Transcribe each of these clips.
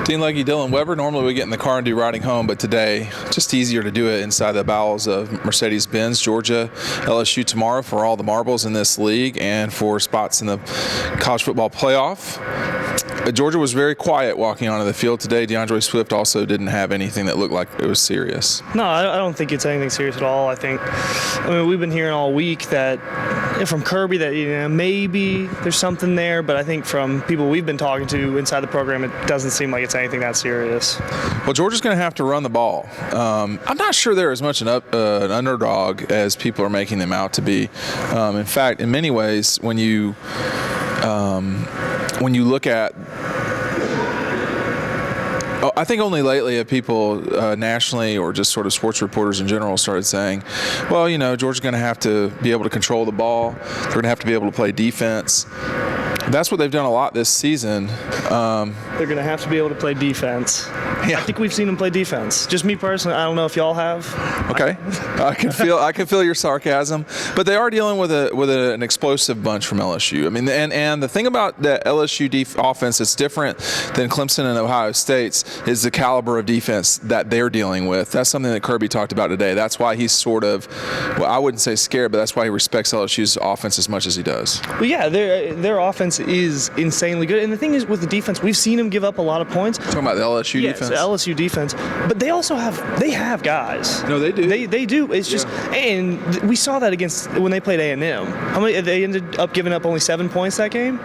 Dean Legge, Dylan Webber. Normally we get in the car and do riding home, but today just easier to do it inside the bowels of Mercedes-Benz. Georgia, LSU tomorrow for all the marbles in this league and for spots in the college football playoff. Georgia was very quiet walking onto the field today. DeAndre Swift also didn't have anything that looked like it was serious. No, I don't think it's anything serious at all. I mean, we've been hearing all week that from Kirby that maybe there's something there, but I think from people we've been talking to inside the program, it doesn't seem like it's anything that serious. Well, Georgia's going to have to run the ball. I'm not sure they're as much an underdog as people are making them out to be. In fact, in many ways, when you look at, I think only lately have people nationally or just sort of sports reporters in general started saying, well, Georgia's going to have to be able to control the ball. They're going to have to be able to play defense. That's what they've done a lot this season. They're going to have to be able to play defense. Yeah. I think we've seen them play defense. Just me personally, I don't know if y'all have. Okay, I can feel your sarcasm, but they are dealing with an explosive bunch from LSU. I mean, and the thing about the LSU offense that's different than Clemson and Ohio State's is the caliber of defense that they're dealing with. That's something that Kirby talked about today. That's why he's sort of, well, I wouldn't say scared, but that's why he respects LSU's offense as much as he does. Well, yeah, their offense is insanely good, and the thing is with the defense, we've seen them give up a lot of points. Talking about the LSU defense. The LSU defense, but they also have guys. No, they do. They do. It's just, and we saw that against when they played A&M. How many? They ended up giving up only 7 points that game.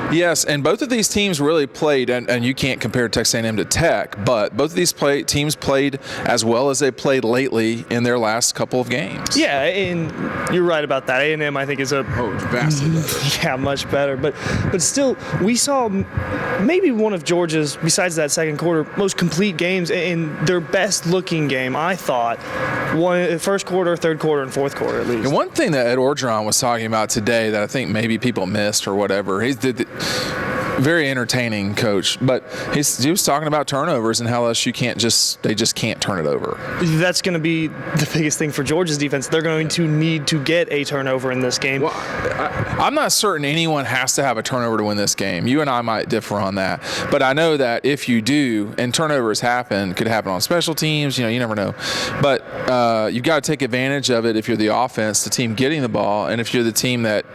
Yes, and both of these teams really played, and you can't compare Texas A&M to Tech, but both of these teams played as well as they played lately in their last couple of games. Yeah, and you're right about that. A&M, I think, is vastly better. Yeah, much better. But still, we saw maybe one of Georgia's, besides that second quarter, most complete games in their best-looking game, I thought. First quarter, third quarter, and fourth quarter at least. And one thing that Ed Orgeron was talking about today that I think maybe people missed or whatever, very entertaining coach, but he was talking about turnovers and how LSU they just can't turn it over. That's going to be the biggest thing for Georgia's defense. They're going to need to get a turnover in this game. Well, I'm not certain anyone has to have a turnover to win this game. You and I might differ on that, but I know that if you do, and turnovers could happen on special teams, you never know. But you've got to take advantage of it if you're the offense, the team getting the ball, and if you're the team that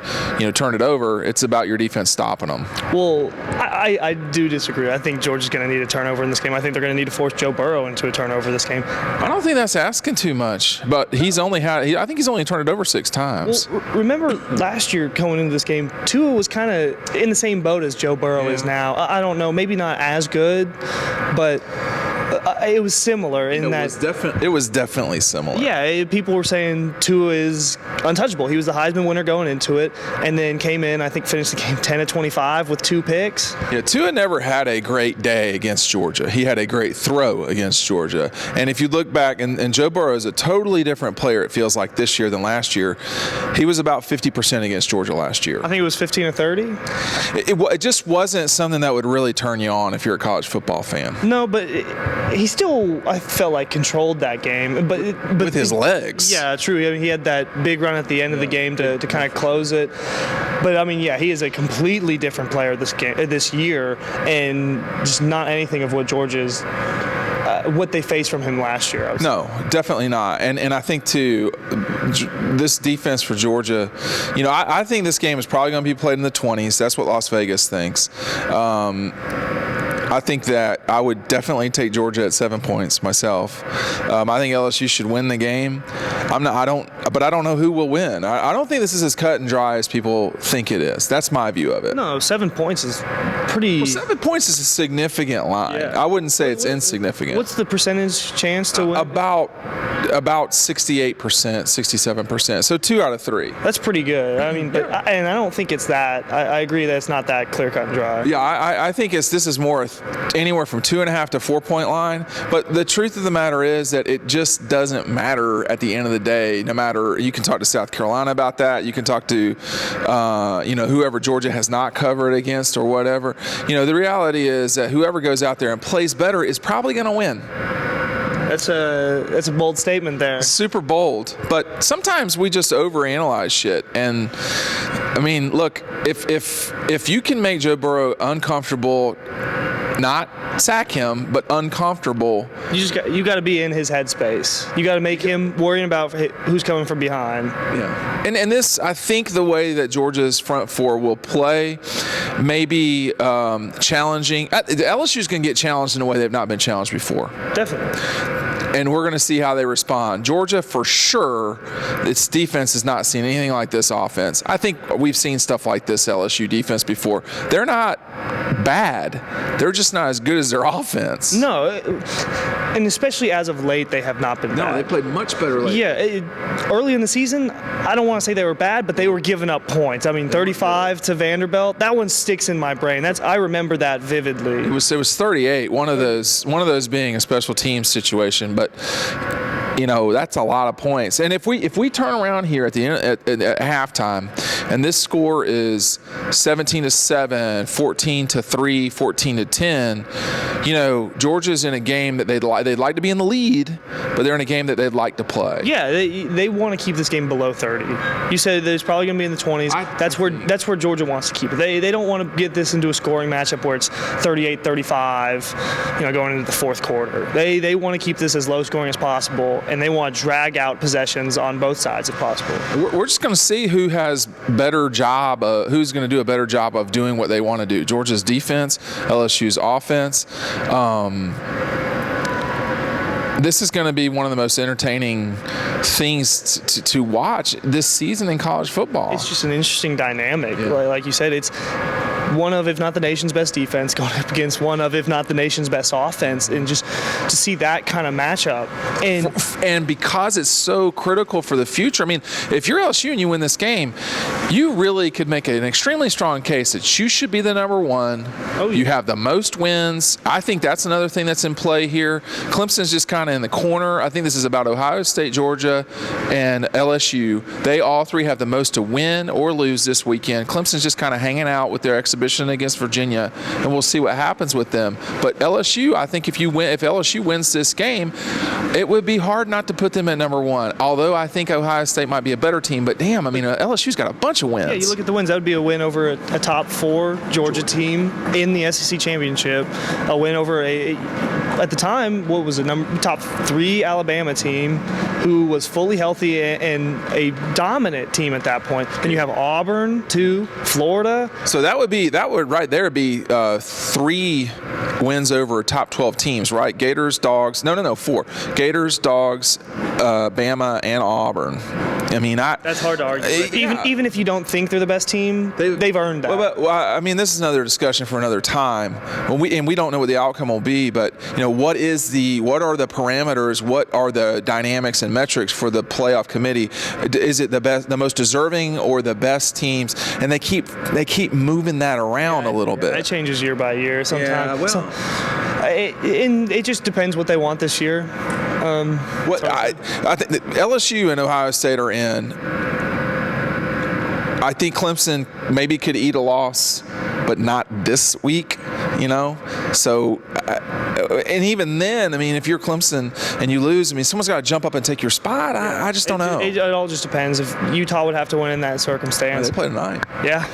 turn it over, it's about your defense stopping them. Well, I do disagree. I think Georgia's going to need a turnover in this game. I think they're going to need to force Joe Burrow into a turnover this game. I don't think that's asking too much, but I think he's only turned it over 6 times. Well, remember last year going into this game, Tua was kind of in the same boat as Joe Burrow is now. I don't know, maybe not as good, but it was similar in that. It was definitely similar. Yeah, people were saying Tua is untouchable. He was the Heisman winner going into it, and then came in, I think finished the game 10-25 with 2 picks. Yeah, Tua never had a great day against Georgia. He had a great throw against Georgia. And if you look back, and Joe Burrow is a totally different player, it feels like, this year than last year. He was about 50% against Georgia last year. I think it was 15 or 30. It just wasn't something that would really turn you on if you're a college football fan. No, but he still, I felt like, controlled that game. But with his legs. Yeah, true. I mean, he had that big run at the end of the game to kind of close it. But, I mean, yeah, he is a completely different player this year, and just not anything of what Georgia's what they faced from him last year. No, definitely not. And I think, too, this defense for Georgia, I think this game is probably going to be played in the 20s. That's what Las Vegas thinks. I think that I would definitely take Georgia at 7 points myself. I think LSU should win the game. I don't know who will win. I don't think this is as cut and dry as people think it is. That's my view of it. No, 7 points is pretty. Well, 7 points is a significant line. Yeah. I wouldn't say it's insignificant. What's the percentage chance to win? About 68%, 67%. So 2 out of 3. That's pretty good. I mean, and I don't think it's that. I agree that it's not that clear cut and dry. Yeah, I think this is more anywhere from 2.5 to 4 point line. But the truth of the matter is that it just doesn't matter at the end of the day. No matter, you can talk to South Carolina about that. You can talk to whoever Georgia has not covered against or whatever. The reality is that whoever goes out there and plays better is probably going to win. That's a bold statement there. Super bold. But sometimes we just overanalyze shit. And I mean, look, if you can make Joe Burrow uncomfortable not sack him, but uncomfortable. You got to be in his headspace. You got to make him worrying about who's coming from behind. Yeah. And this, I think the way that Georgia's front four will play may be challenging. LSU's going to get challenged in a way they've not been challenged before. Definitely. And we're going to see how they respond. Georgia, for sure, its defense has not seen anything like this offense. I think we've seen stuff like this LSU defense before. They're not bad. They're just not as good as their offense. No, and especially as of late, they have not been bad. No, they played much better lately. Yeah, early in the season, I don't want to say they were bad, but they were giving up points. I mean, 35 to Vanderbilt, that one sticks in my brain. I remember that vividly. It was 38. One of those being a special teams situation, but that's a lot of points. And if we turn around here at the end at halftime, and this score is 17-7, 14-3, 14-10, Georgia's in a game that they'd like to be in the lead, but they're in a game that they'd like to play. Yeah, they want to keep this game below 30. You said there's probably going to be in the 20s. That's where Georgia wants to keep it. They don't want to get this into a scoring matchup where it's 38-35, going into the fourth quarter. They want to keep this as low scoring as possible, and they want to drag out possessions on both sides if possible. We're just going to see who has better job, who's going to do a better job of doing what they want to do. Georgia's defense, LSU's offense. This is going to be one of the most entertaining things to watch this season in college football. It's just an interesting dynamic. Yeah. Like you said, it's one of, if not the nation's best defense, going up against one of, if not the nation's best offense, and just to see that kind of matchup. And because it's so critical for the future, I mean, if you're LSU and you win this game, you really could make an extremely strong case that you should be the number one. Oh, yeah. You have the most wins. I think that's another thing that's in play here. Clemson's just kind of in the corner. I think this is about Ohio State, Georgia, and LSU. They all three have the most to win or lose this weekend. Clemson's just kind of hanging out with their exhibition against Virginia, and we'll see what happens with them. But LSU, I think if LSU wins this game, it would be hard not to put them at number one. Although I think Ohio State might be a better team, but damn, I mean, LSU's got a bunch of wins. Yeah, you look at the wins. That would be a win over a top 4 Georgia team in the SEC championship. A win over at the time, what was it, top 3 Alabama team who was fully healthy and a dominant team at that point. Then you have Auburn, 2, Florida. So that would right there be 3 wins over top 12 teams, right? Gators, Dawgs. No, 4. Gators, Dawgs, Bama, and Auburn. I mean, that's hard to argue. Yeah. Even if you don't think they're the best team, they've earned that. Well, I mean, this is another discussion for another time. We don't know what the outcome will be, but what are the parameters? What are the dynamics and metrics for the playoff committee? Is it the most deserving or the best teams? And they keep moving that around a little bit. That changes year by year sometimes. Yeah, well, it just depends what they want this year. I think that LSU and Ohio State are in. I think Clemson maybe could eat a loss, but not this week, So, and even then, I mean, if you're Clemson and you lose, I mean, someone's got to jump up and take your spot. I just don't know. It all just depends. If Utah would have to win in that circumstance. They play tonight. Yeah.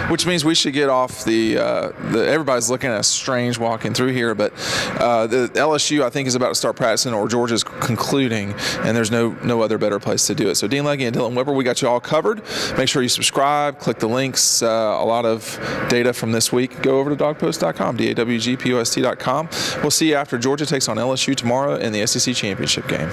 Which means we should get off the everybody's looking at us strange walking through here, but the LSU, I think, is about to start practicing, or Georgia's concluding, and there's no other better place to do it. So Dean Legge and Dylan Webber, we got you all covered. Make sure you subscribe, click the links. A lot of data from this week. Go over to dawgpost.com, DAWGPOST.com. We'll see you after Georgia takes on LSU tomorrow in the SEC championship game.